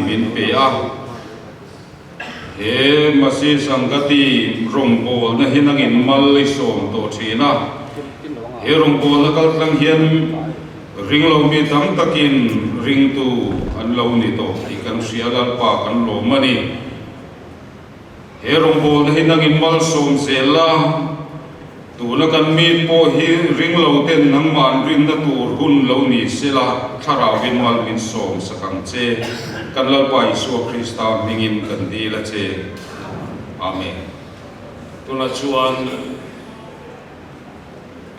min pe a he masi sangati rongpol na hinangin mal isom to china he rongpol na kaltang hian ringlo mi tam takin ring tu anlo ni to ikan siagal pa kan lo mani he rongpol na hinangin mal som sela tuna kan mi po hi ringlo ten nang man rin na tur hun lo ni sila tharawin mal min som sakang che kan lal pa Isu Krista mingin kan di la che amen tuna chuan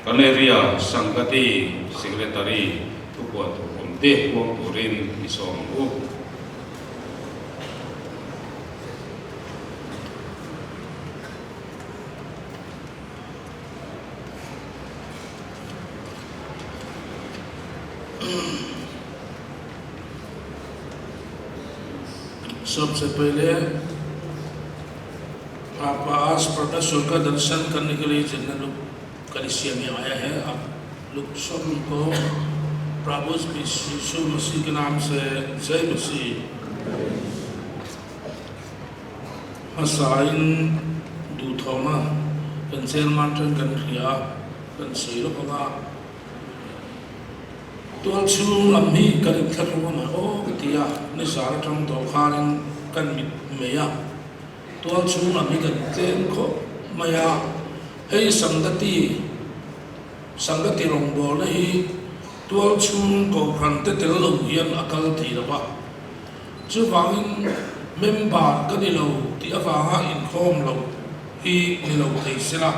kaneria sangati secretary tukuan tukumte wang turin isom u सबसे पहले आप आज परमेश्वर का दर्शन करने के लिए जितने लोग कलीसिया में आए हैं आप लोग सब को प्रभु यीशु मसीह के नाम से जय मसीह हसाइन दूथोमा कंसेल मार्टन कंट्रिया कंसेल होगा तो अच्छु लम्ही करीब तक वो ना ओ किया निसार टंग तो खारिन कन मिया तो अच्छु लम्ही करते को मया है संगति रोंबो नहीं तो अच्छु को खंते तेलो यन अकल थी रवा जो वांग मेंबर का निलो ती अफाहा इनकॉम लो ही निलो थे सिला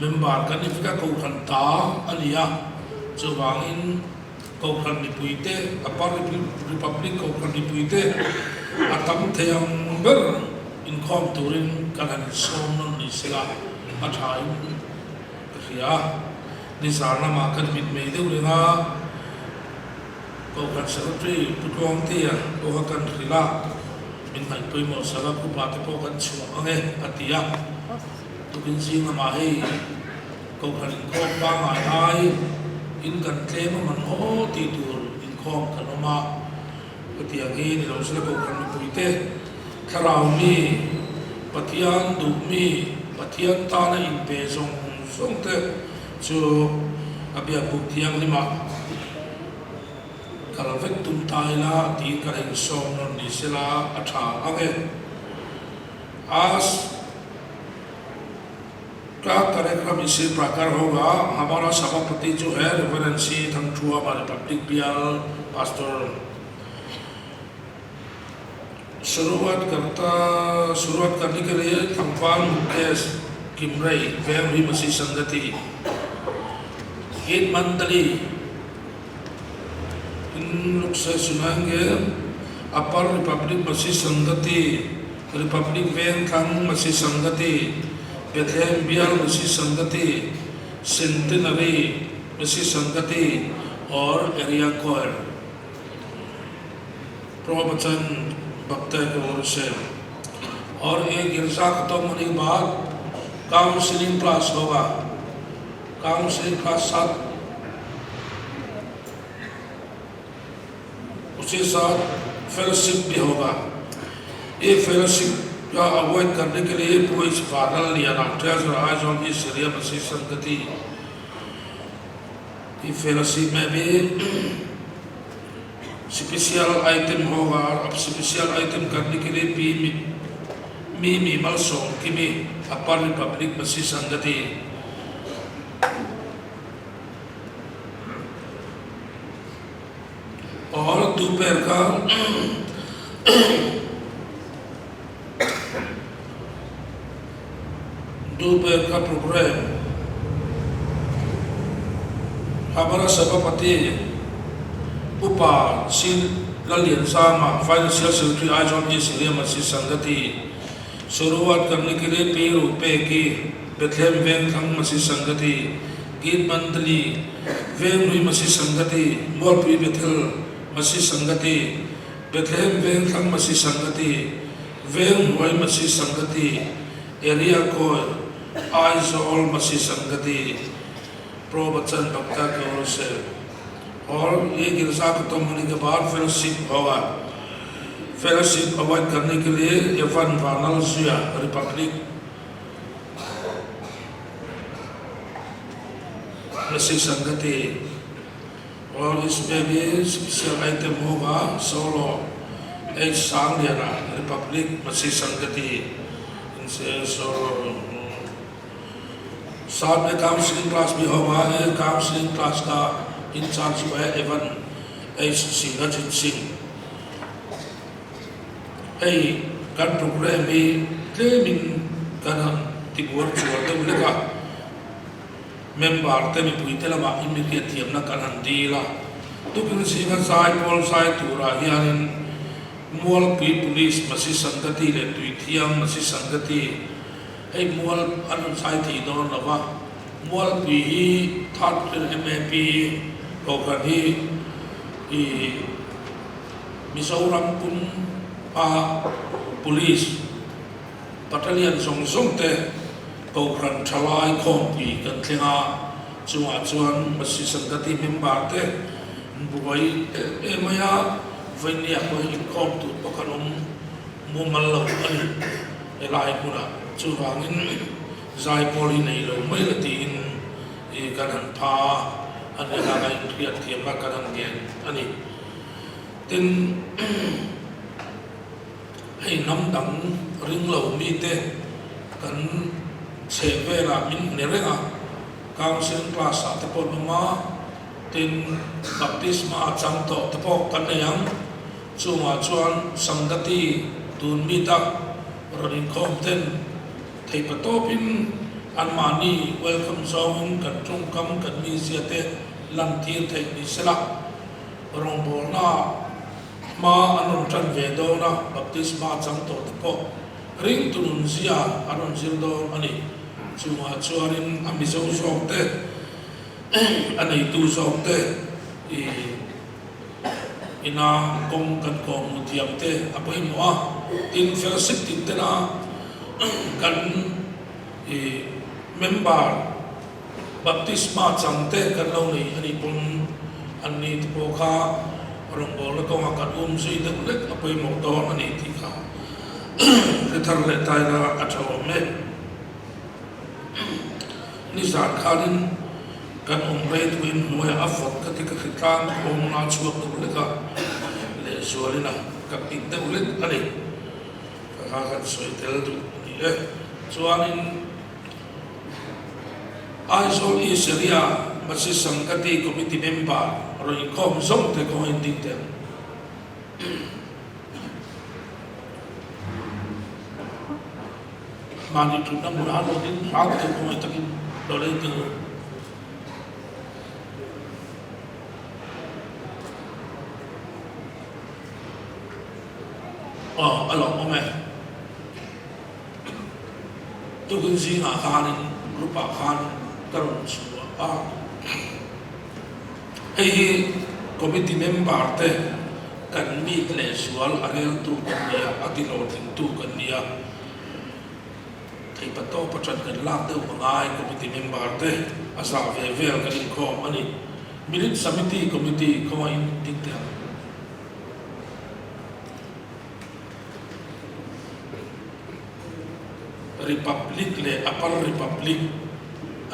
मेंबर का निफिका को खंता अलिया जो वांग Kaukan dipuite, apa Republik Kaukan dipuite, atam thayang ber inkom turin kagan somnon isla athai kia nisarna makan mit meide urenga Kaukan secretary tutuang tia Kaukan rila min hai pui mo sala ku pate Kaukan chuange atia tukin singa mahi Kaukan inkom pa mai ai in kan claim man ho ti tur in khom kanoma patiang hi ni lo sela ko kan puite tharau mi patian du mi patian ta na in pe song song te chu abia bu tiang lima kalavek tum tai la ti ka eng som non ni sela atha age as का कार्यक्रम इसी प्रकार होगा हमारा सभापति जो है reverend सी थंगचुआ हमारे पब्लिक पियाल पास्टर शुरुआत करने के लिए थंगपाल मुकेश किमरई वैम ही मसीह संगति गीत मंडली इन लोग से सुनाएंगे अपर रिपब्लिक मसीह संगति रिपब्लिक वैम थंग मसीह संगति बेथलेहम बियाल मसीह संगति सेंटिनरी मसीह संगति और एरिया कोयर प्रवचन वक्ता की ओर से और एक गिरजा खत्म होने के बाद काउंसलिंग क्लास होगा काउंसलिंग क्लास 7 उसी साथ फेलोशिप भी होगा ये फेलोशिप या अवॉइड करने के लिए कोई फादर या डॉक्टर आज और ये सीरिया मसीह संगति की फेलोशिप में भी स्पेशल आइटम होगा अब स्पेशल आइटम करने के लिए मी मल सोंग की मी अपर रिपब्लिक मसीह संगति और दोपहर का दोपहर का प्रोग्राम हमारा सभापति उपा सिल ललियन सामा फाइनेंशियल सेक्रेटरी आज और ये सीरिया मसीह संगति शुरुआत करने के लिए 2 रुपए की बेथलेहम वैन थंग मसीह संगति गीत मंडली वैन हुई मसीह संगति मोलपी बेथल मसीह संगति बेथलेहम वैन थंग मसीह संगति वैन हुई मसीह संगति एरिया को आज और मसीह संगति प्रवचन वक्ता की ओर से और ये गिरजा खत्म होने के बाद फेलोशिप होगा फेलोशिप अवॉइड करने के लिए एवन वानलसिया रिपब्लिक मसीह संगति और इसमें भी स्पेशल आइटम होगा सोलो एक सांगलियाना रिपब्लिक मसीह संगति इनसे सोलो साथ में काउंसलिंग क्लास भी होगा काउंसलिंग क्लास का इंचार्ज हुआ है एवन एच Singh Singh kan program ni claiming kana tibur chuar te uleka member te mi pui te lama immediate thiam na kan handila tu kin singa sai pol sai tura hianin mual pi police masi sangati le tui thiam masi sangati mual an sai thi don lawa mual pi that map program hi Mizoram pun police battalion song te program chalai kompi kan tlinga chuan masi sangati member te buai maya venia ko kom tu pakanum mumallo ani elai pura chuwangin zai poli nei lo mai lati in kanan pha ani la lai kriat thiam ma kanan gen ani tin hay nam dang ring lo mi te kan chevela min nerenga counseling class at po ma tin baptisma chang to te po kan yang chunga chuan sangati tun mi ta rin khom ten thei patopin anmani welcome zone kan chung kam kan mi siate lan tir thei ni sela rong bol na ma anon tran ve do na baptisma chang to te po ring tunun zia anon zil do ani chunga chuarin amizo sok te anei tu sok te ina kong kan kong mutiam te apai mo tin fellowship tin te na kan member baptisma chang te kan lo nei ani pun ani te po kha rong bol ko ma kan sui de lek apai mo do ani ti kha le thar le tai na athaw me ni zat khalin kan rate win noya afot ka ti ka khitang na chuak de le ka le zualina ka pik de le ani ka kan soi tel du ni chuanin aizol i seria masi sangkati committee member roi kom zong te ko ending te mani tu na mura lo din sak te ko takin dole te alo ome tu kun si nga khanin rupa khan karon chua committee member te kan meet le sual arel tu kan nia atilo thing tu kan nia thei pato patran kan la te ngai committee member te asa ve vel kan ko ani minute committee ko in tik te republic le upper republic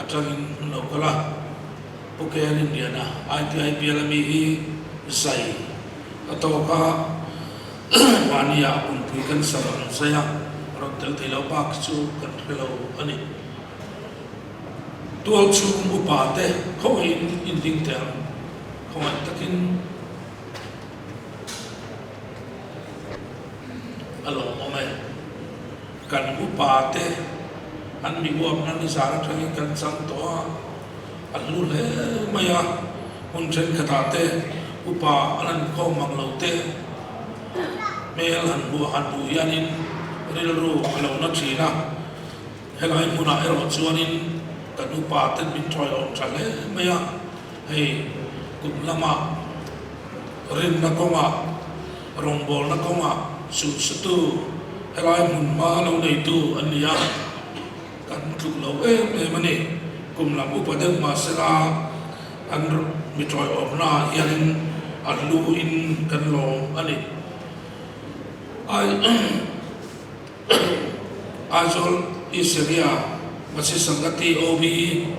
atangin no kala Pukaian Indiana, IPL mihi zai atau ka wania pun puikan sarang saya rotel telau pak chu kan telau ani tual chu upate kau in ding ter kau takin alo ome kan upate an miguam nan isara thai kan sang to alul le maya untren khatate upa anan ko manglote mel han bu yanin rilru alo na china helai muna ero chuanin kan upa ten min thoi on chale maya hei kum lama rin na konga rongbol na konga su tu helai mun ma lo nei tu ania kan tuk lo mani kum lam upadeng masera an mitoi of na yanin alu in kan lo ani Azol Iseria masih sanggati OBE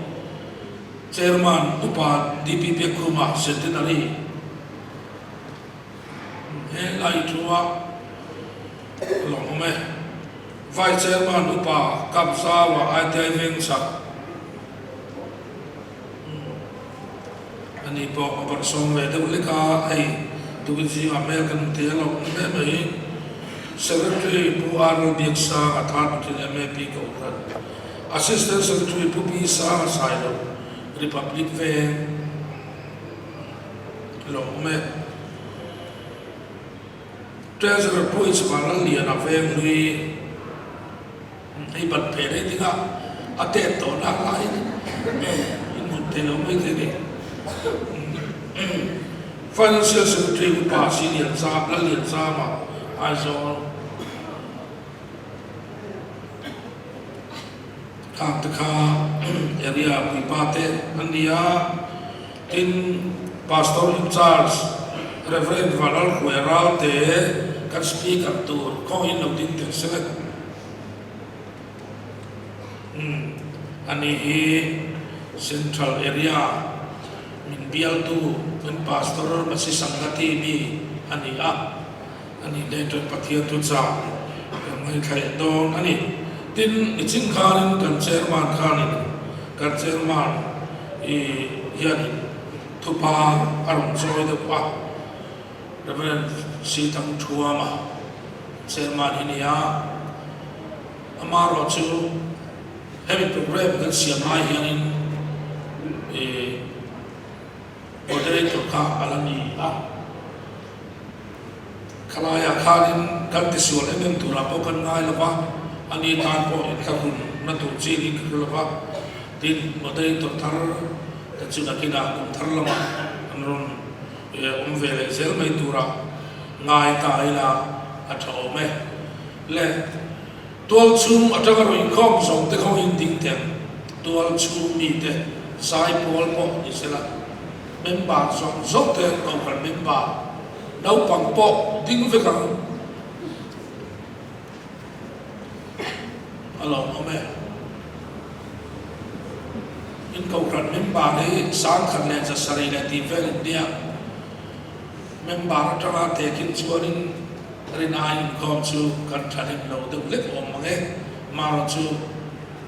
Chairman Upa DPP Kruma Centenary lai tua longme Vice Chairman Upa Kapsawa ITI Vengsa ani po operation ve de leka ai tu ji American telo me Secretary Puar Bieksa Athat MAP ko Assistant Secretary Pupi Sa Sailo Republic ve longme Treasurer Pois Malal Liana Veng Lui ai bat pere dinga ate to na lai in mutelo mai de Financial Secretary Upa Senior Sa Lalian Sama Aizol Kantaka area Pipate Andia in Pastor in charge Reverend Valal Hueral de can speak up to coin of the interest Ani central area min bial tu min pastor masih sanggati mi ani ani dentro patia tu sa mai khai don ani tin ichin khanin kan chairman yani thupa arum soi de pa Reverend Sitang Chuama chairman inia amaro chu heavy program kan siamai hianin moderator ka alani kalaya khalin kan tisual emem tura po kan ngai lapa ani tan po ikhun na tu chiri lapa tin moderator thar ta chuna kina kum thar lama anron umvele zel mai tura ngai ta ila atho me le tual chum atagaro inkom song te khong in ding tem tual chum mi te sai pol po isela member song zok te ko kan member nau pang po ding ve kang alo ome in ko kan member ne sang khan le cha sari le ti ve india member atanga te kin chuanin rin ai kom chu kan thanin lo de lek om mange mar chu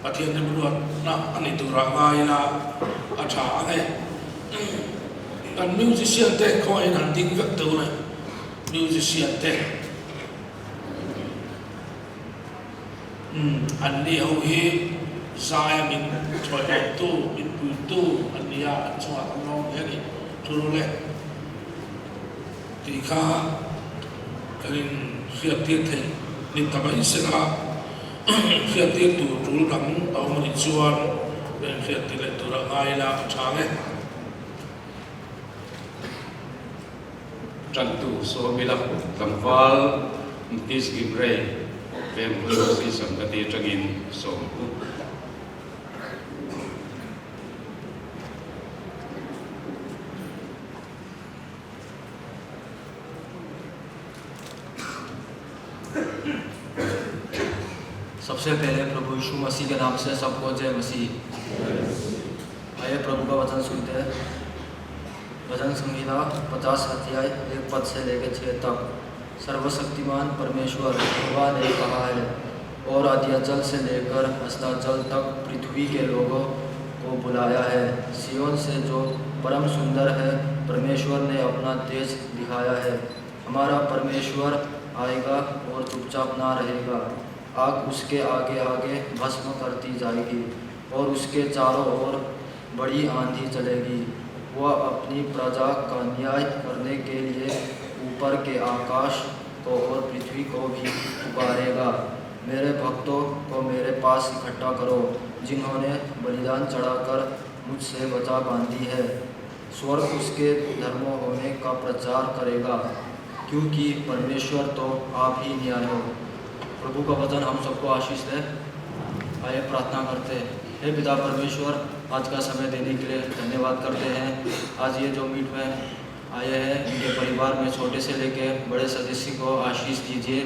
pathian ne buat na ani tu ra ngai na atha ane kan musician te ko in an ding vek tu ne musician te an ni ho hi sai min choi tu min pu tu an ni ya chwa long he ni tu le ti kha karin khiat tiet the ni tabai sera khiat tiet tu tul dang au mani chuan ben khiat ti le tu ra ngai la thang Trần tu so bilak tamwal is gibre vem si sanggati trangin so सबसे पहले प्रभु यीशु मसीह के नाम से सबको जय मसीह। आइए प्रभु का वचन सुनते हैं। भजन संहिता 50 अध्याय 1 पद से लेकर 6 तक। सर्वशक्तिमान परमेश्वर यहोवा ने कहा है, और आद्य जल से लेकर अस्ताचल तक पृथ्वी के लोगों को बुलाया है। सियोन से जो परम सुंदर है, परमेश्वर ने अपना तेज दिखाया है। हमारा परमेश्वर आएगा और चुपचाप ना रहेगा। आग उसके आगे आगे भस्म करती जाएगी और उसके चारों ओर बड़ी आंधी चलेगी। वह अपनी प्रजा का न्याय करने के लिए ऊपर के आकाश को और पृथ्वी को भी पुकारेगा। मेरे भक्तों को मेरे पास इकट्ठा करो, जिन्होंने बलिदान चढ़ाकर मुझसे वचा बांधी है। स्वर्ग उसके धर्म होने का प्रचार करेगा, क्योंकि परमेश्वर तो आप ही न्याय हो। प्रभु का वचन हम सबको आशीष दे। आइए प्रार्थना करते हैं। हे पिता परमेश्वर, आज का समय देने के लिए धन्यवाद करते हैं। आज ये जो मीट में आए हैं, इनके परिवार में छोटे से लेकर बड़े सदस्य को आशीष दीजिए।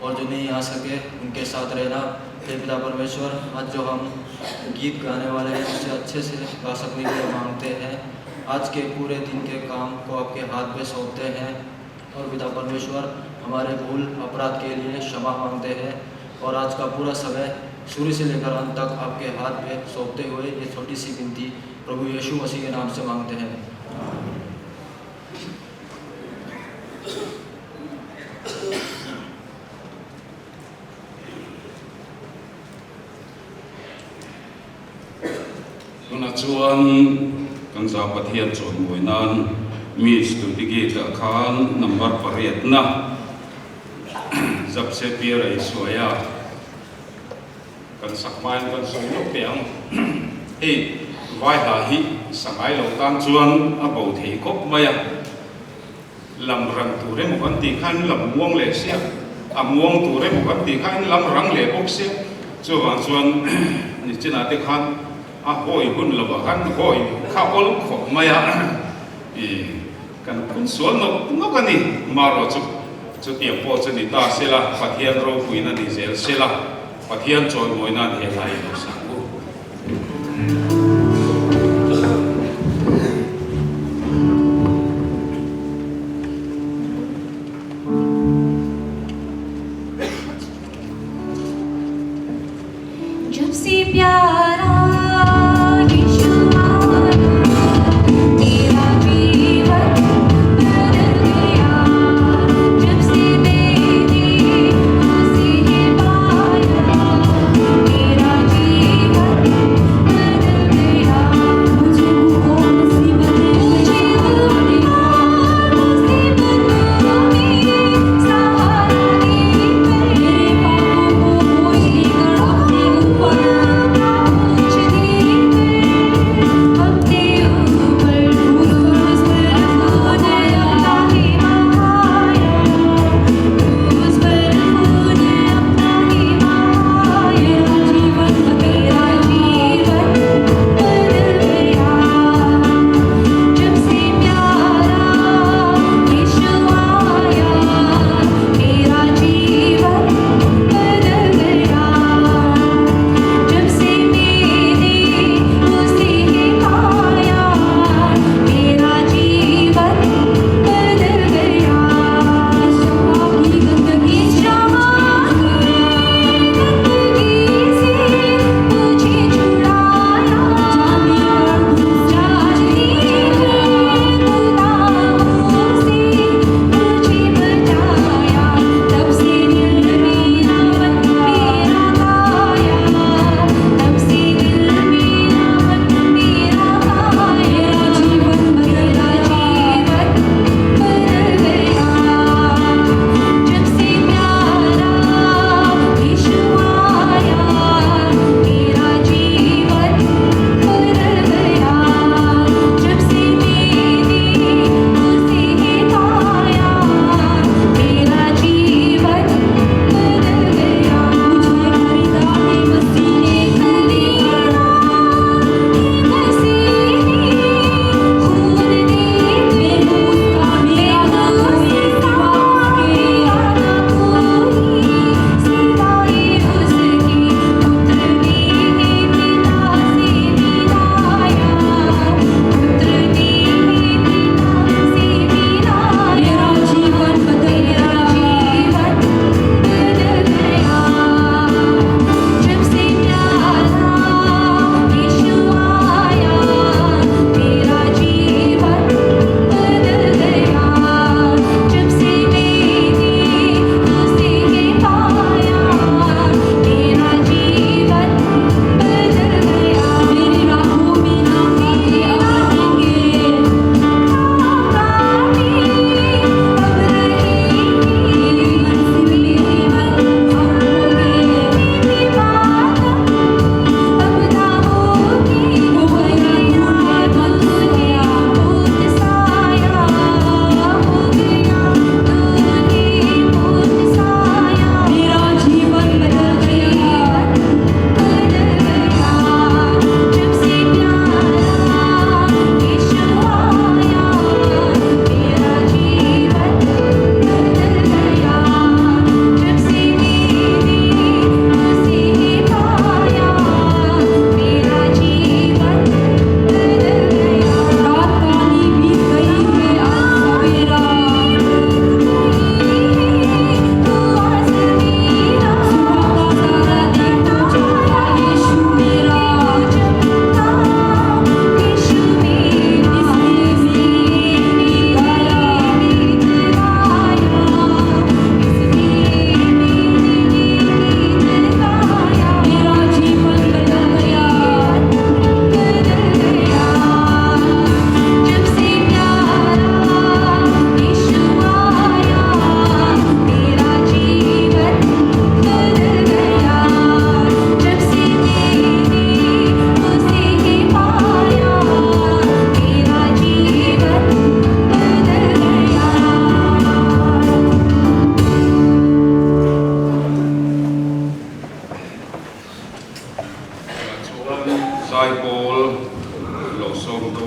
और जो नहीं आ सके उनके साथ रहना। हे पिता परमेश्वर, आज जो हम गीत गाने वाले हैं उसे अच्छे से गा सकने के लिए मांगते हैं। आज के पूरे दिन के काम को आपके हाथ में सौंपते हैं और पिता परमेश्वर हमारे भूल अपराध के लिए क्षमा मांगते हैं। और आज का पूरा समय शुरू से लेकर अंत तक आपके हाथ में सौंपते हुए ये छोटी सी विनती प्रभु यीशु मसीह के नाम से मांगते हैं। chuan kan za pathian chon moinan mi study gate khan number pariat na jab se pier ai soya kan sakmain kan soi piang e vai ha hi sangai lo tan chuan a bo thei kop maya lam rang tu re mo kan ti khan lam muang le sia a muang tu re mo kan ti khan lam rang le bok sia chuan ni china te khan a hoi hun lo kan hoi kha ol kho maya e kan kun sual no kan ni maro chu tiang po chu ni ta sela pathian ro puina ni zel sela pathian chon moina he lai lo sa ku जब से प्यारा जी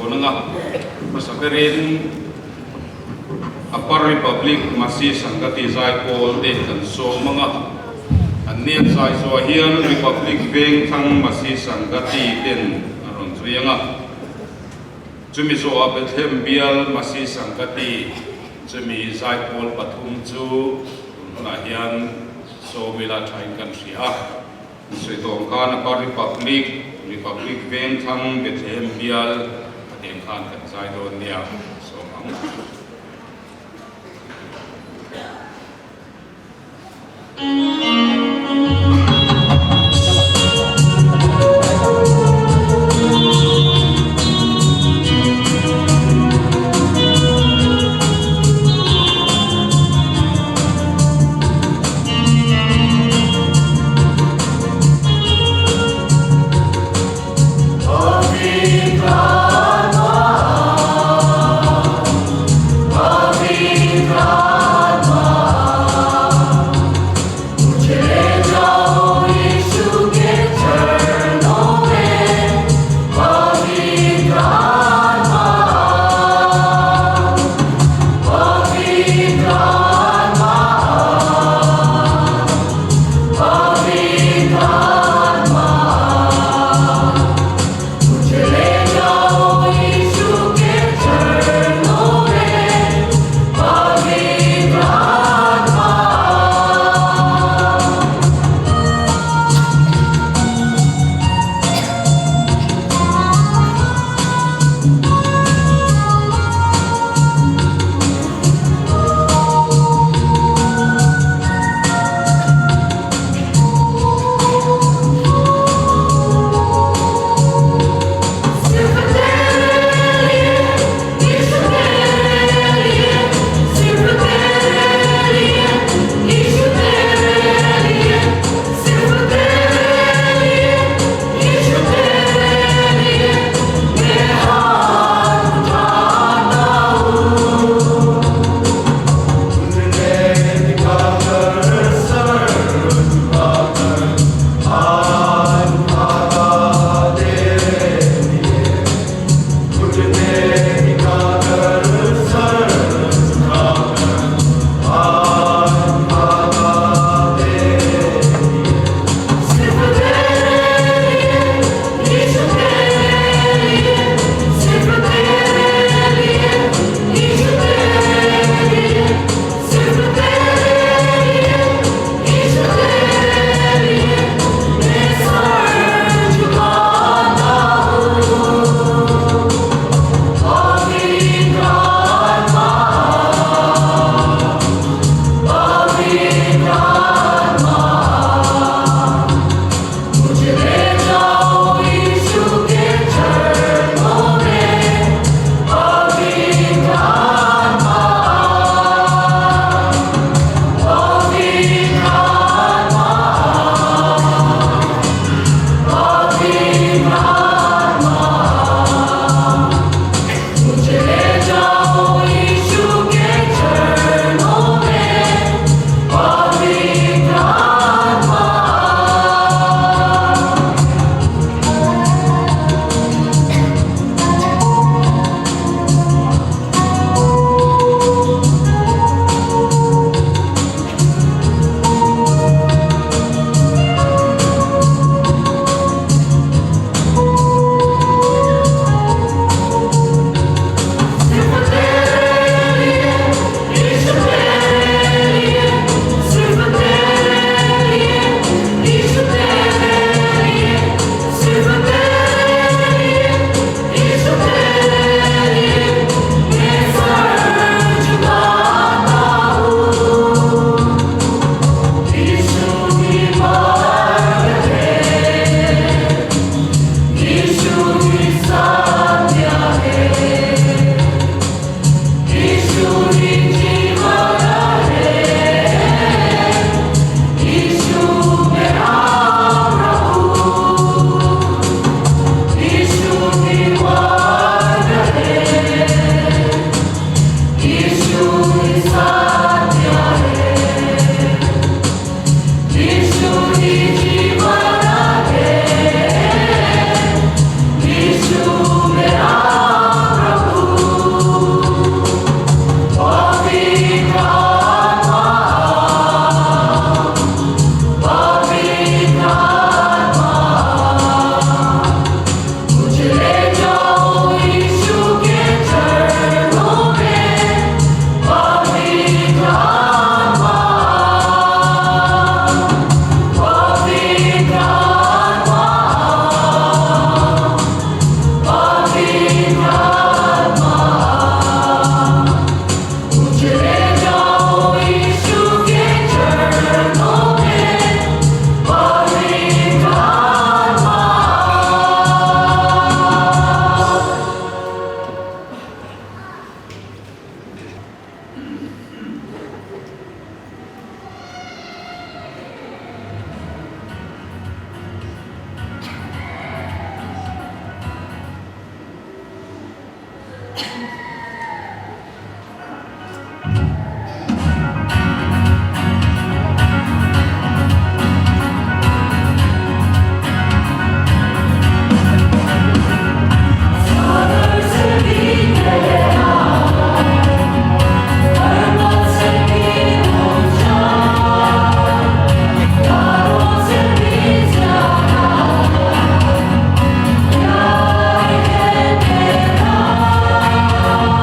to nga masakarin Upper Republic Masi Sangati Zai Paul De Kan So Mga Anit Zai So Hian Republic Beng Thang Masi Sangati Den Aron Zuyanga Jumi So Abethem Bial Masi Sangati Jumi Zai Paul Pathum Chu Nahian So Mila Chain Kan Shia Sui Tong Khan Upper Republic Beng Thang Bethem Bial Adem Khan Kan Zai Don Nia So Mang Hãy subscribe cho kênh Ghiền Mì Gõ để không bỏ lỡ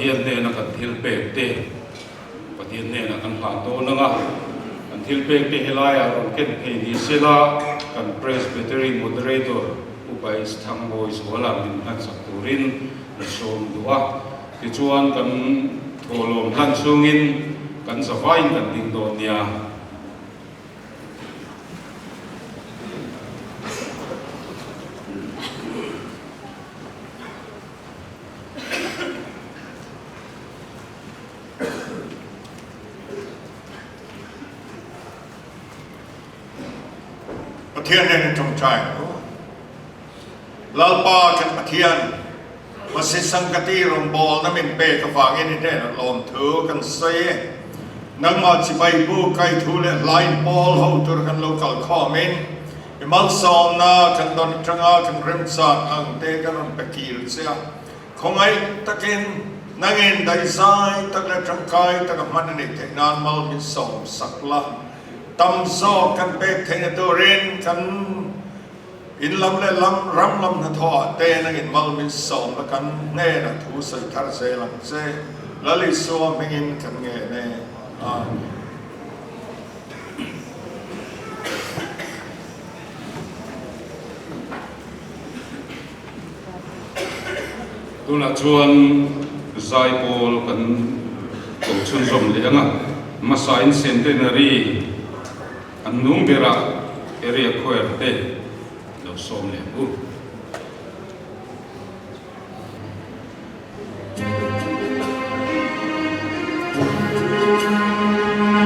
hian ne na kan thil pek te pathian ne na kan hla to nanga kan thil pek te helaya ron ken thei ni sela kan presbytery moderator upai sthang boys wala min han sakurin na som duwa ti chuan kan tholom hlan chungin kan savain kan ding don nia Pathian nên trong trai lalpa kan pathian masisangkati rombol na min pe ka wangin ite na lom thu kan say nang ma chi bai bu kai thu le line ball ho tur kan local comment imal som na kan don tranga kan rem sa ang te kan on pekil sia khongai takin nangin dai sai tak le trangkai tak man ni te nan mal min som sakla tam so kan pe theng turin kan in lam le lam ram lam na tho te na in mal min som la kan nge na thu sai thar se lang se lali so mengin kan nge ne tuna chuan zai pol kan ko chun som le anga masain centenary an nung bera area khoer te lo som le u la la la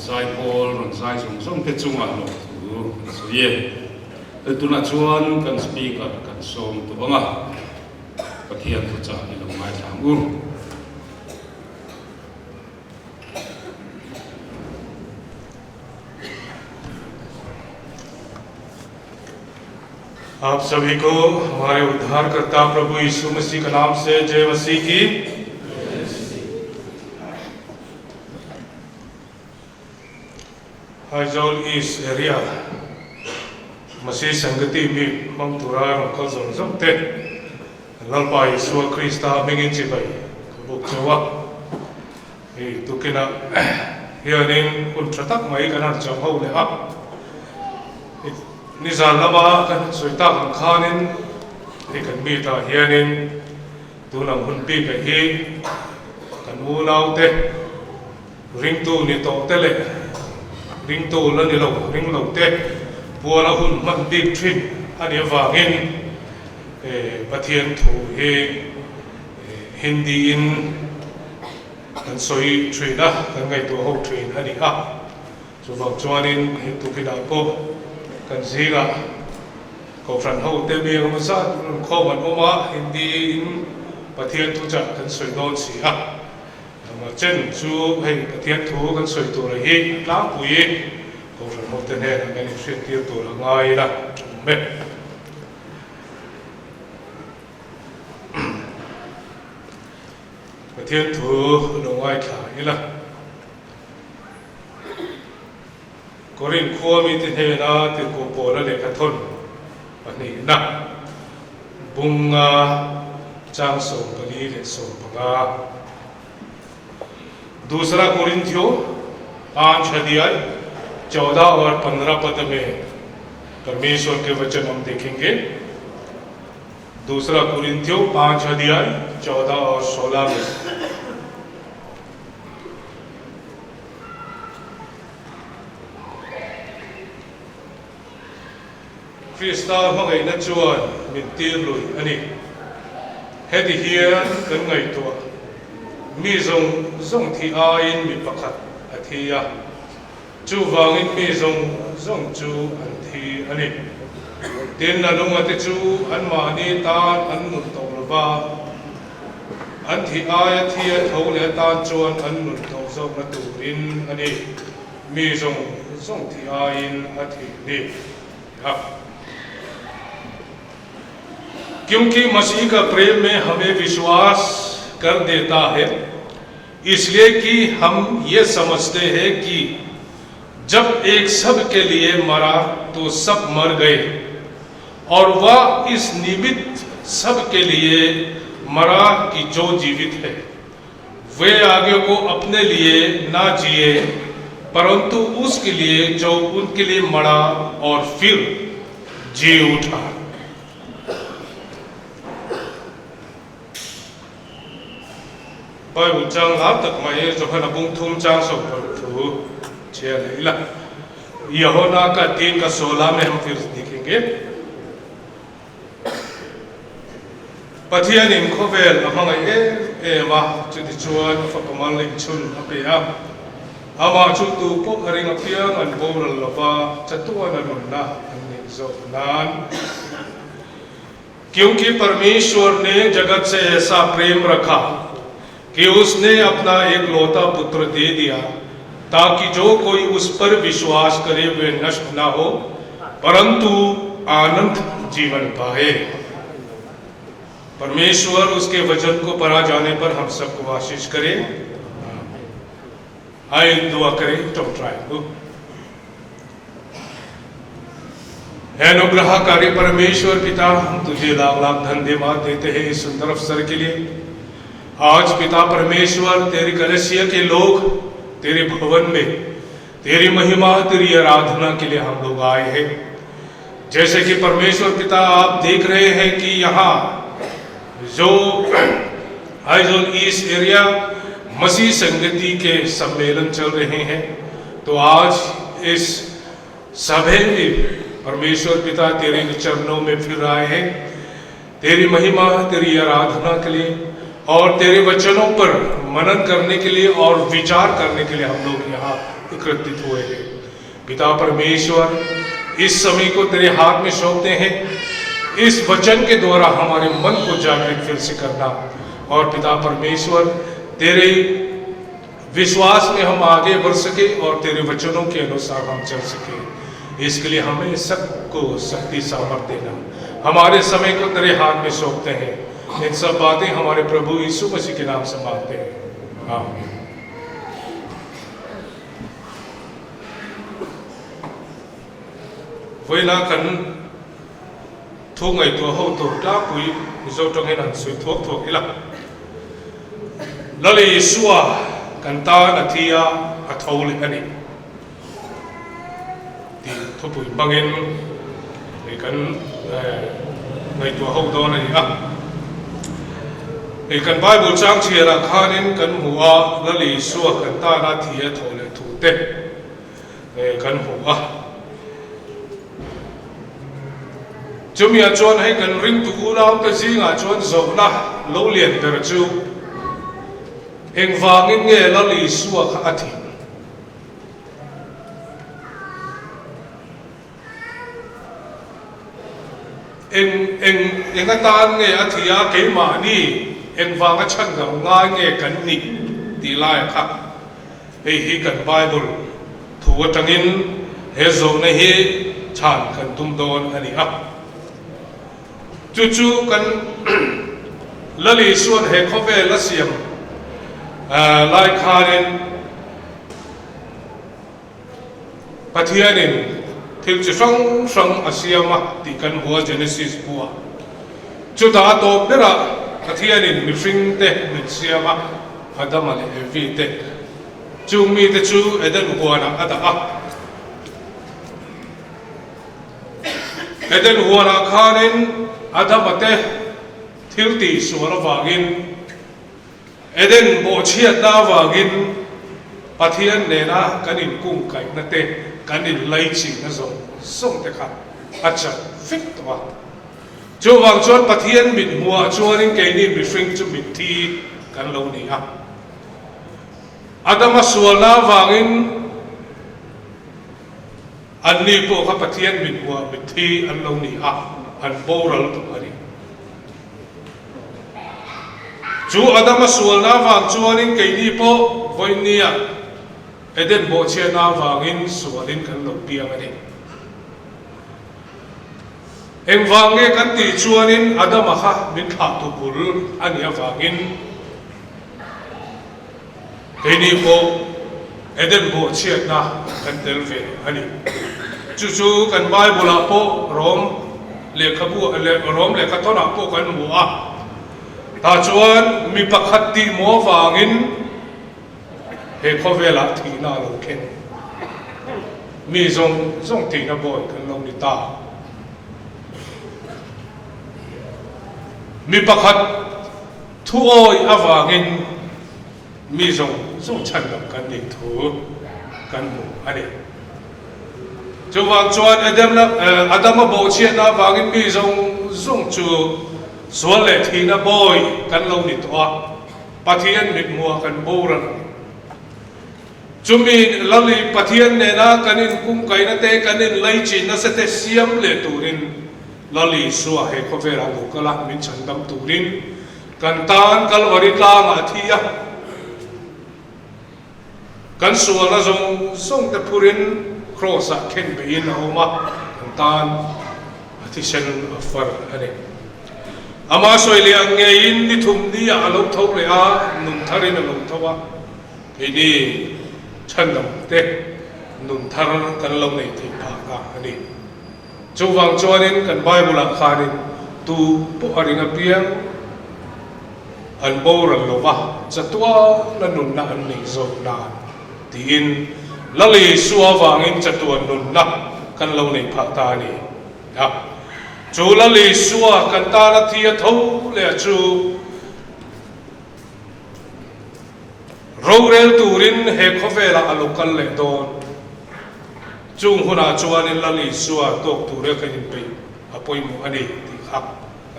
zai pol ron zai song te chunga lo thu so ye tuna chuan kan speaker kan som tu anga pathian tu cha ni lo mai thang u आप सभी को हमारे उद्धारकर्ता प्रभु यीशु मसीह के नाम से जय मसीह की। हाइजोल इस एरिया मसीह संगति में मंगतुरा रंकल जोंजोंते लंबा यीशु क्रिस्ता मिंगिन चिबाई बुक चवा ए तुकिना हियरिंग उल्ट्रतक माई कना चंगौ ले आ निजाल लबा kan soita kan khanin kan mi ta hianin tunam hun pi pe hi kan u nau te ring tu ni to te le ring tu la ni lo ring lo te pu la hun man dik thin ani wangin pathian thu hi hindi in kan soi trina kan ngai tu ho trin ani ha so vang chuanin tu ki da po kan ziga ko fran ho te be ma sa ko man oma hindi in pathian tu cha kan soi don si ha ma chen chu hei pathian thu kan soi tu la hi la pui ko fran ho te ne kan ni shin ti tu la ngai la me pathian thu no ngai khai la Korin khua mi tin he na tin ko pola le khathon ani na bunga chang so kali le so banga दूसरा कोरिन्थियों 5 अध्याय 14 और 15 पद में परमेश्वर के वचन हम देखेंगे। दूसरा कोरिन्थियों 5 अध्याय 14 और 16 में Krista mangai na chuan min tir lui ani heti hian kan ngai tua mi zong thi a in mi pakhat athia chu wangin mi zong chu an thi ani tin na lunga te chu an ma ni tan an nun to lova an thi a ya thia tho le tan chuan an nun to zo na turin ani mi zong thi a in athi ni ha क्योंकि मसीह का प्रेम में हमें विश्वास कर देता है, इसलिए कि हम ये समझते हैं कि जब एक सब के लिए मरा तो सब मर गए और वह इस निमित्त सब के लिए मरा कि जो जीवित है वे आगे को अपने लिए ना जिए परंतु उसके लिए जो उनके लिए मरा और फिर जी उठा। Bible trang lap tak mai zo khana bung thum trang so thu che leila Yehona का 3 का 16 में हम फिर देखेंगे। Pathian in khovel amang e ma chu ti chuan fakamal ling chun apea ama chu tu po ring apiang an bol lova chatuan an na an zo nan क्योंकि परमेश्वर ने जगत से ऐसा प्रेम रखा कि उसने अपना एक लौता पुत्र दे दिया ताकि जो कोई उस पर विश्वास करे वे नष्ट ना हो परंतु आनंद जीवन पाए। परमेश्वर उसके वचन को पढ़ा जाने पर हम सबको आशीष करे। आइए दुआ करें। तो ट्राई है अनुग्रहकारी परमेश्वर पिता, हम तुझे लाख लाख धन्यवाद देते हैं इस सुंदर अवसर के लिए। आज पिता परमेश्वर तेरी कलीसिया के लोग तेरे भवन में तेरी महिमा तेरी आराधना के लिए हम लोग आए हैं। जैसे कि परमेश्वर पिता आप देख रहे हैं कि यहाँ जो हाइजोल इस एरिया मसीह संगति के सम्मेलन चल रहे हैं, तो आज इस सभा में परमेश्वर पिता तेरे चरणों में फिर आए हैं तेरी महिमा तेरी आराधना के लिए। और तेरे वचनों पर मनन करने के लिए और विचार करने के लिए हम लोग यहाँ एकत्रित हुए हैं। पिता परमेश्वर, इस समय को तेरे हाथ में सौंपते हैं। इस वचन के द्वारा हमारे मन को जागृत फिर से करना, और पिता परमेश्वर तेरे विश्वास में हम आगे बढ़ सके और तेरे वचनों के अनुसार हम चल सके। इसके लिए हमें सबको शक्ति सामर्थ्य देना। हमारे समय को तेरे हाथ में सौंपते हैं। इन सब बातें हमारे प्रभु यीशु मसीह के नाम से मांगते हैं, आमीन। với là cần thu ngày tua hậu tổ đã quý dâu trong cái lần suy thuốc thuộc cái là lì xua cần ta là thia à thâu lên anh thì thu bụi bằng em để cần ngày tua hậu đó này à để cần Bible trang chia là khá nên cần hùa lì xua cần ta là thia thâu lên thủ tết để cần hùa chúng mình chọn hay cần ring tụ lao cái gì ngã chọn rộng na lâu liền từ chú anh vàng nghe là lì xua khá thì anh cái tan nghe thì à cái mà đi anh vàng cái chân gặp ngay nghe cần đi đi lại khác hay cần Bible thủ trang in hay rộng này hay chán cần tung đồn anh đi chú cần lali xuân hệ có vẻ là xiêm lại khai nên bắt hiện nên thì chỉ sang sang Asia mà thì cần hóa Genesis bùa chú ta tốt đấy là bắt hiện nên mình sinh thế mình Asia mà Adam là Evi thế chú mi thế chú Eden hóa na Adam Eden hóa na khai nên Adam ate thiếu tỷ số là vagin Eden bộ chiết na vagin pathian ne na kanin cung kai na te kanin lấy chỉ na zong song te kha acha fit to chu wang chon pathian min mua chuanin ke ni mi fring chu min thi kan lo ni ha Adam sual na vagin an ni po kha pathian min mua min thi an lo ni ha an boral tu ari chú Adam sual na vang chuanin ke ni po voinia Eden bo che na vangin sualin kan lo piang ani em vange kan ti chuanin Adam kha min kha tu bul ania vangin ke ni po Eden bo che na kan tel ve ani chu kan Bible po rom le khabu le rom le khathona po kan mua ta chuan mi pakhat ti mo wangin he khovela thi na lo khen mi zong ti na boy kan lo ni ta mi pakhat thu oi awangin mi zong chan lam kan ni thu kan mu ani chu wang chuan Adam bo che na wangin mi zong chu sual le thi na boy kan lo ni to pathian mit mua kan boran chumi lali pathian ne na kanin kum kai na te kanin lai chin na se te siam le turin lali suwa he ko vera lo kala min chandam turin kan tan kalwari tla nga thia kan suwa na zong te purin cross a ken be in oma kan tan ati sen afar ane ama soile angein ni thum ni a lo thau le a num tharin a lo thawa ini chandam te nun thar kan lo nei thi pha ka ani chu wang chuanin kan Bible a khanin tu po aringa piang an boran lo wa chatwa na nun na an nei zo na tin lali suwa wangin chatwa nun na kan lo nei pha ta ni ya chu lali suwa kan ta na thia tho le chu Rorel turin he khovela alokal le don chung huna chuanin lali suwa tok ture kanin pe apoi mu ani ti khap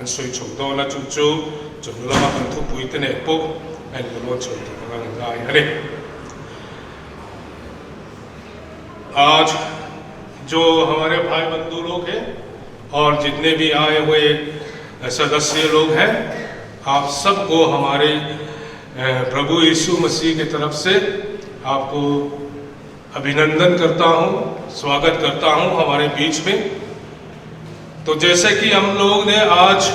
an soi chou do na chu lama kan thu pui te ne po en lo chon to ngang ngai hare आज जो हमारे भाई बंधु लोग हैं और जितने भी आए हुए सदस्य लोग हैं, आप सबको हमारे प्रभु यीशु मसीह की तरफ से आपको अभिनंदन करता हूँ, स्वागत करता हूँ हमारे बीच में। तो जैसे कि हम लोग ने आज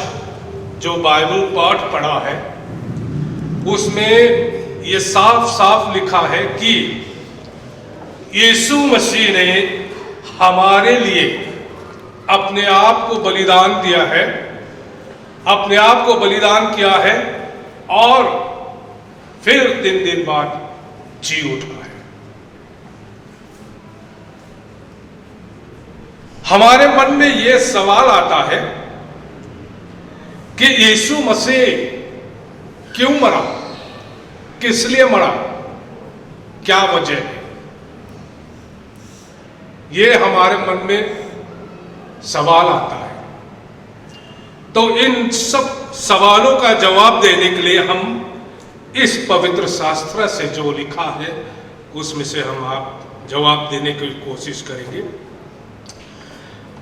जो बाइबल पाठ पढ़ा है उसमें ये साफ साफ लिखा है कि यीशु मसीह ने हमारे लिए अपने आप को बलिदान दिया है, अपने आप को बलिदान किया है और फिर 3 दिन बाद जी उठा है। हमारे मन में यह सवाल आता है कि यीशु मसीह क्यों मरा, किस लिए मरा, क्या वजह है? ये हमारे मन में सवाल आता है। तो इन सब सवालों का जवाब देने के लिए हम इस पवित्र शास्त्र से जो लिखा है उसमें से हम आप जवाब देने की कोशिश करेंगे।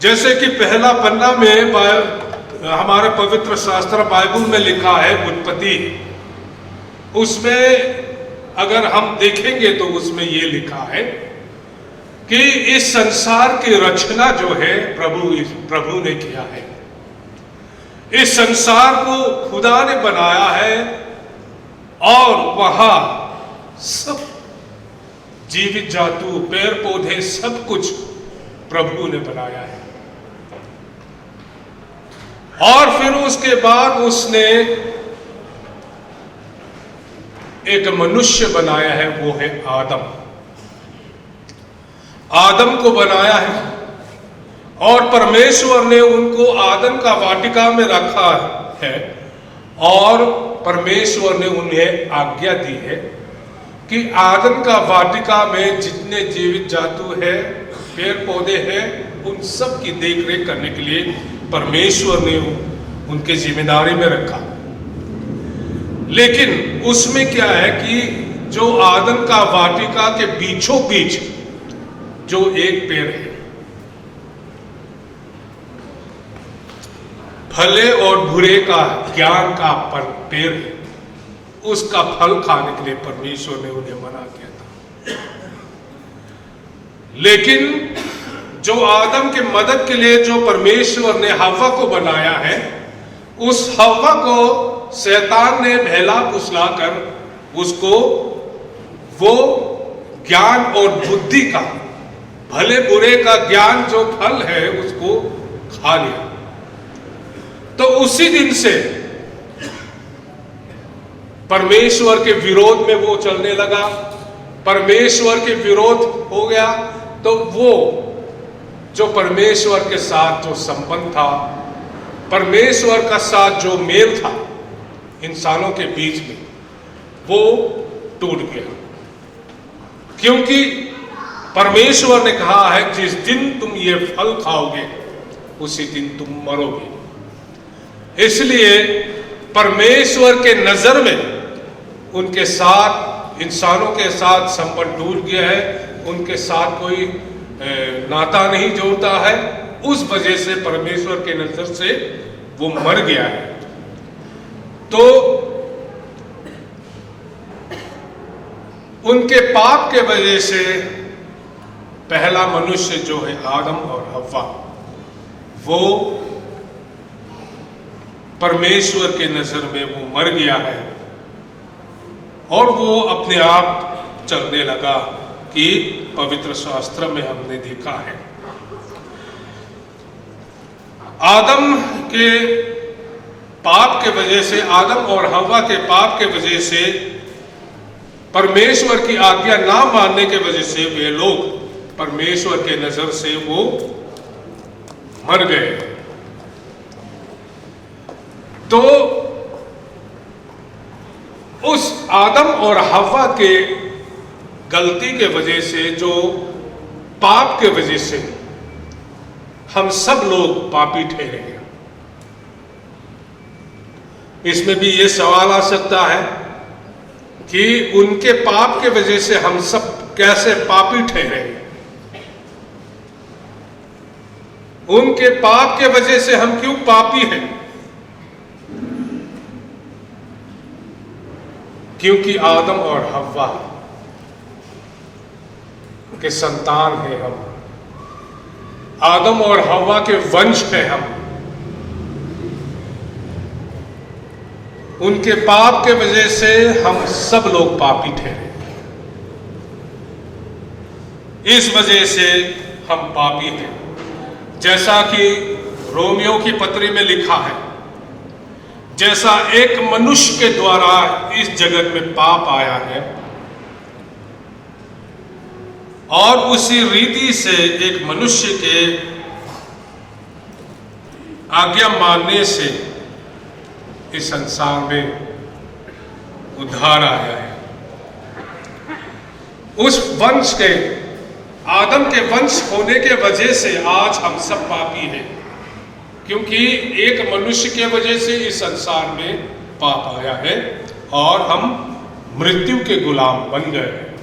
जैसे कि पहला पन्ना में हमारे पवित्र शास्त्र बाइबल में लिखा है उत्पत्ति, उसमें अगर हम देखेंगे तो उसमें ये लिखा है कि इस संसार की रचना जो है प्रभु ने किया है। इस संसार को खुदा ने बनाया है और वहां सब जीवित जातु, पेड़ पौधे, सब कुछ प्रभु ने बनाया है। और फिर उसके बाद उसने एक मनुष्य बनाया है, वो है आदम। आदम को बनाया है और परमेश्वर ने उनको आदम का वाटिका में रखा है और परमेश्वर ने उन्हें आज्ञा दी है कि आदम का वाटिका में जितने जीवित जातु है, पेड़ पौधे हैं, उन सब की देखरेख करने के लिए परमेश्वर ने उनके जिम्मेदारी में रखा। लेकिन उसमें क्या है कि जो आदम का वाटिका के बीचों बीच जो एक पेड़ है, भले और बुरे का ज्ञान का पेड़ है, उसका फल खाने के लिए परमेश्वर ने उन्हें मना किया था। लेकिन जो आदम के मदद के लिए जो परमेश्वर ने हव्वा को बनाया है, उस हव्वा को शैतान ने बहला फुसला कर उसको वो ज्ञान और बुद्धि का, भले बुरे का ज्ञान जो फल है उसको खा लिया। तो उसी दिन से परमेश्वर के विरोध में वो चलने लगा, परमेश्वर के विरोध हो गया। तो वो जो परमेश्वर के साथ जो संबंध था, परमेश्वर का साथ जो मेल था इंसानों के बीच में, वो टूट गया। क्योंकि परमेश्वर ने कहा है जिस दिन तुम ये फल खाओगे उसी दिन तुम मरोगे। इसलिए परमेश्वर के नजर में उनके साथ, इंसानों के साथ संबंध टूट गया है, उनके साथ कोई नाता नहीं जोड़ता है। उस वजह से परमेश्वर के नजर से वो मर गया है। तो उनके पाप के वजह से पहला मनुष्य जो है आदम और हव्वा, वो परमेश्वर के नजर में वो मर गया है और वो अपने आप चलने लगा कि पवित्र शास्त्र में हमने देखा है। आदम के पाप के वजह से, आदम और हव्वा के पाप के वजह से, परमेश्वर की आज्ञा ना मानने के वजह से वे लोग परमेश्वर के नजर से वो मर गए। तो उस आदम और हव्वा के गलती के वजह से, जो पाप के वजह से हम सब लोग पापी ठहरे हैं। इसमें भी ये सवाल आ सकता है कि उनके पाप के वजह से हम सब कैसे पापी ठहरे। उनके पाप के वजह से हम क्यों पापी हैं? क्योंकि आदम और हव्वा के संतान हैं हम, आदम और हव्वा के वंश हैं हम। उनके पाप के वजह से हम सब लोग पापी ठहरे। इस वजह से हम पापी हैं। जैसा कि रोमियो की पत्री में लिखा है, जैसा एक मनुष्य के द्वारा इस जगत में पाप आया है और उसी रीति से एक मनुष्य के आज्ञा मानने से इस संसार में उद्धार आया है। उस वंश के, आदम के वंश होने के वजह से आज हम सब पापी हैं, क्योंकि एक मनुष्य के वजह से इस संसार में पाप आया है और हम मृत्यु के गुलाम बन गए हैं।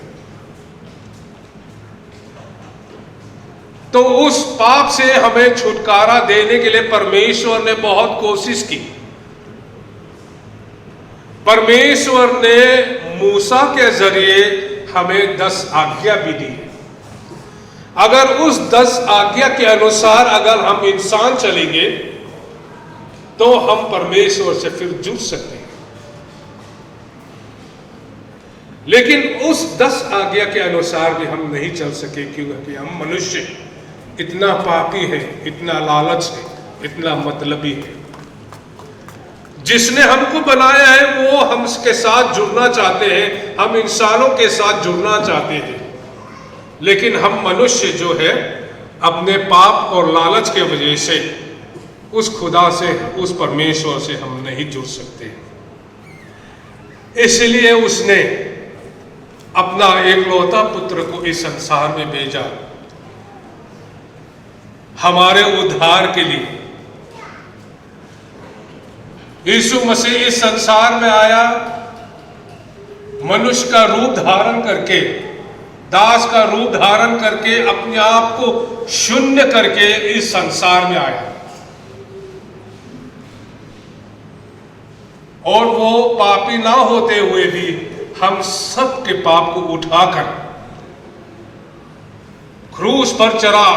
तो उस पाप से हमें छुटकारा देने के लिए परमेश्वर ने बहुत कोशिश की। परमेश्वर ने मूसा के जरिए हमें 10 आज्ञा भी दी है। अगर उस 10 आज्ञा के अनुसार अगर हम इंसान चलेंगे तो हम परमेश्वर से फिर जुड़ सकते हैं। लेकिन उस 10 आज्ञा के अनुसार भी हम नहीं चल सके, क्योंकि हम मनुष्य इतना पापी है, इतना लालच है, इतना मतलबी है। जिसने हमको बनाया है वो हमके साथ जुड़ना चाहते हैं, हम इंसानों के साथ जुड़ना चाहते हैं, लेकिन हम मनुष्य जो है अपने पाप और लालच के वजह से उस खुदा से, उस परमेश्वर से हम नहीं जुड़ सकते। इसलिए उसने अपना एकलौता पुत्र को इस संसार में भेजा हमारे उद्धार के लिए। यीशु मसीह इस संसार में आया, मनुष्य का रूप धारण करके, दास का रूप धारण करके, अपने आप को शून्य करके इस संसार में आया। और वो पापी ना होते हुए भी हम सब के पाप को उठाकर क्रूस पर चढ़ा,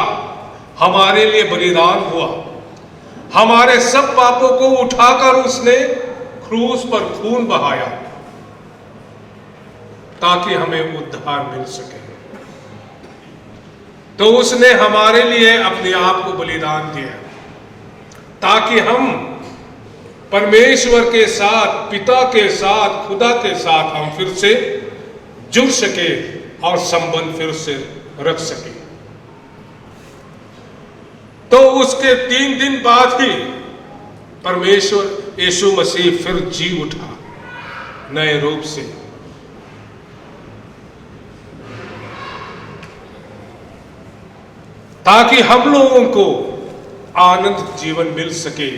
हमारे लिए बलिदान हुआ। हमारे सब पापों को उठाकर उसने क्रूस पर खून बहाया ताकि हमें उद्धार मिल सके। तो उसने हमारे लिए अपने आप को बलिदान दिया ताकि हम परमेश्वर के साथ, पिता के साथ, खुदा के साथ हम फिर से जुड़ सके और संबंध फिर से रख सके। तो उसके 3 दिन बाद ही परमेश्वर यीशु मसीह फिर जी उठा नए रूप से। ताकि हम लोगों को आनंद जीवन मिल सके,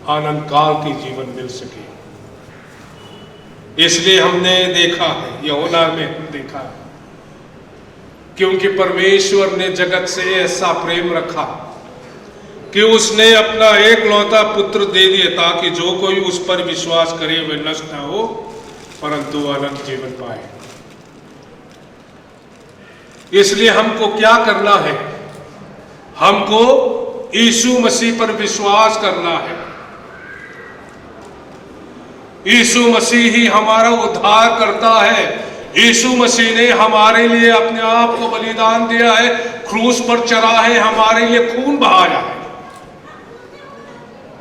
आनंद काल की जीवन मिल सके। इसलिए हमने देखा है, यूहन्ना में हम देखा है, क्योंकि परमेश्वर ने जगत से ऐसा प्रेम रखा कि उसने अपना एकलौता पुत्र दे दिया ताकि जो कोई उस पर विश्वास करे वह नष्ट न हो परंतु अनंत जीवन पाए। इसलिए हमको क्या करना है? हमको यीशु मसीह पर विश्वास करना है। यीशु मसीह ही हमारा उद्धार करता है। यीशु मसीह ने हमारे लिए अपने आप को बलिदान दिया है, क्रूस पर चढ़ा है, हमारे लिए खून बहाया है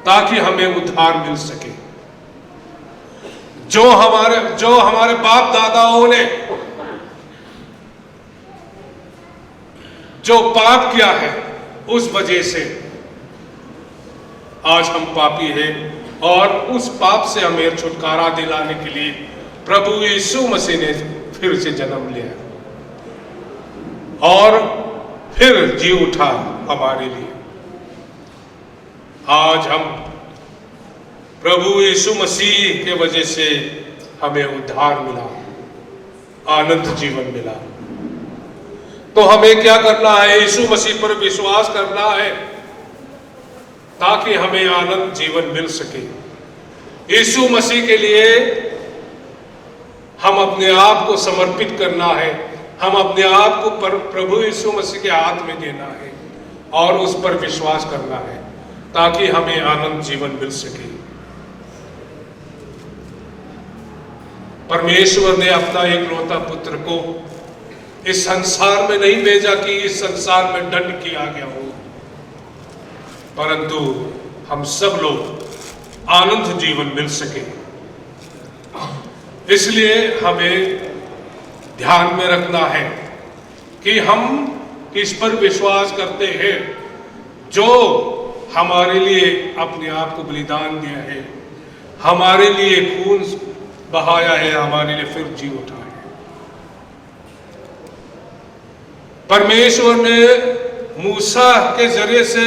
ताकि हमें उद्धार मिल सके। जो हमारे बाप दादाओं ने जो पाप किया है उस वजह से आज हम पापी हैं और उस पाप से हमें छुटकारा दिलाने के लिए प्रभु यीशु मसीह ने फिर से जन्म लिया और फिर जी उठा हमारे लिए। आज हम प्रभु यीशु मसीह के वजह से हमें उद्धार मिला, आनंद जीवन मिला। तो हमें क्या करना है? यीशु मसीह पर विश्वास करना है ताकि हमें आनंद जीवन मिल सके। यीशु मसीह के लिए हम अपने आप को समर्पित करना है, हम अपने आप को प्रभु यीशु मसीह के हाथ में देना है और उस पर विश्वास करना है ताकि हमें आनंद जीवन मिल सके। परमेश्वर ने अपना एकलौता पुत्र को इस संसार में नहीं भेजा कि इस संसार में दंड किया गया हो, परंतु हम सब लोग आनंद जीवन मिल सके। इसलिए हमें ध्यान में रखना है कि हम किस पर विश्वास करते हैं, जो हमारे लिए अपने आप को बलिदान दिया है, हमारे लिए खून बहाया है, हमारे लिए फिर जी उठा है। परमेश्वर ने मूसा के जरिए से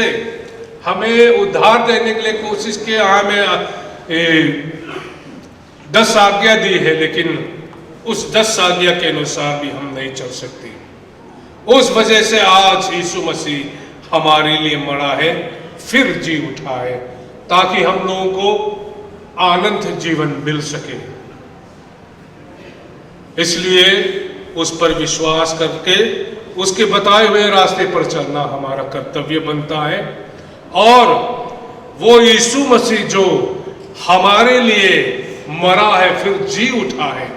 हमें उद्धार देने के लिए कोशिश किया, हमें 10 आज्ञा दी है, लेकिन उस 10 आज्ञा के अनुसार भी हम नहीं चल सकते। उस वजह से आज यीशु मसीह हमारे लिए मरा है, फिर जी उठा है, ताकि हम लोगों को आनंद जीवन मिल सके। इसलिए उस पर विश्वास करके उसके बताए हुए रास्ते पर चलना हमारा कर्तव्य बनता है। और वो यीशु मसीह जो हमारे लिए मरा है, फिर जी उठा है,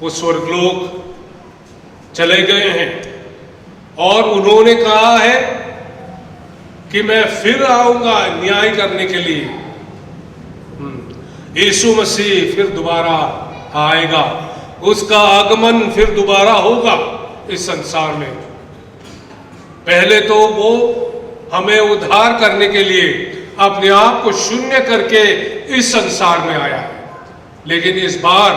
वो स्वर्गलोक चले गए हैं और उन्होंने कहा है कि मैं फिर आऊंगा न्याय करने के लिए। यीशु मसीह फिर दोबारा आएगा, उसका आगमन फिर दोबारा होगा इस संसार में। पहले तो वो हमें उद्धार करने के लिए अपने आप को शून्य करके इस संसार में आया है, लेकिन इस बार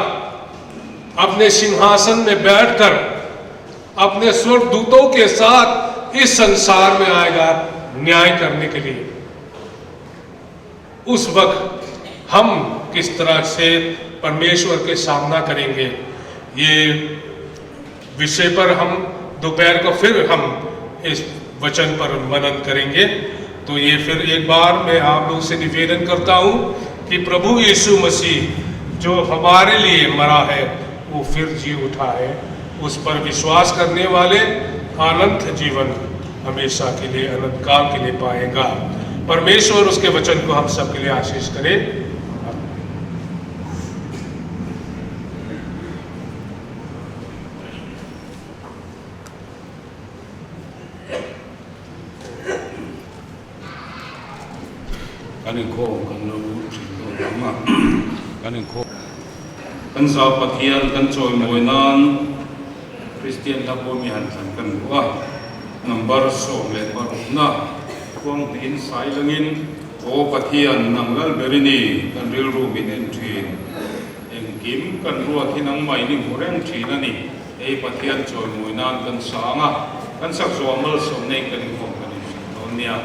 अपने सिंहासन में बैठकर अपने स्वर्गदूतों के साथ इस संसार में आएगा न्याय करने के लिए। उस वक्त हम किस तरह से परमेश्वर के सामना करेंगे, ये विषय पर हम दोपहर को फिर हम इस वचन पर मनन करेंगे। तो ये फिर एक बार मैं आप लोग से निवेदन करता हूँ कि प्रभु यीशु मसीह जो हमारे लिए मरा है, वो फिर जी उठा है। उस पर विश्वास करने वाले अनंत जीवन हमेशा के लिए, अनंत काल के लिए पाएगा। परमेश्वर उसके वचन को हम सब के लिए आशीष करे। Kanin ko kan lo chilo lama kanin ko kan sa pathian kan choi moinan Christian ta po mi han san kan wa number so le par na kwang tin sai langin o pathian nangal berini kan ril ru min en thin en kim kan ru thinang mai ni horeng thin ani ei pathian choi moinan kan sanga kan sak zo amal som nei kan ko kan don nia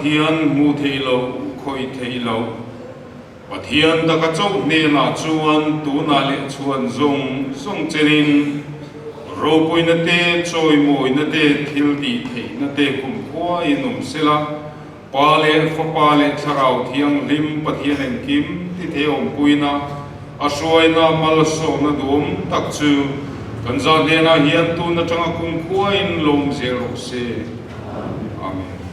hian mu thei lo khoi thei lo pathian da ka chok ne na chuan tu na le chuan zong cherin ro pui na te choi moi na te thil ti thei na te kum khwa inum sela pa le fa pa le tharau thiang lim pathian en kim ti the om puina a suai na mal so na dum tak chu kan za le na hian tu na changa kum khwa in lom zel ro se amen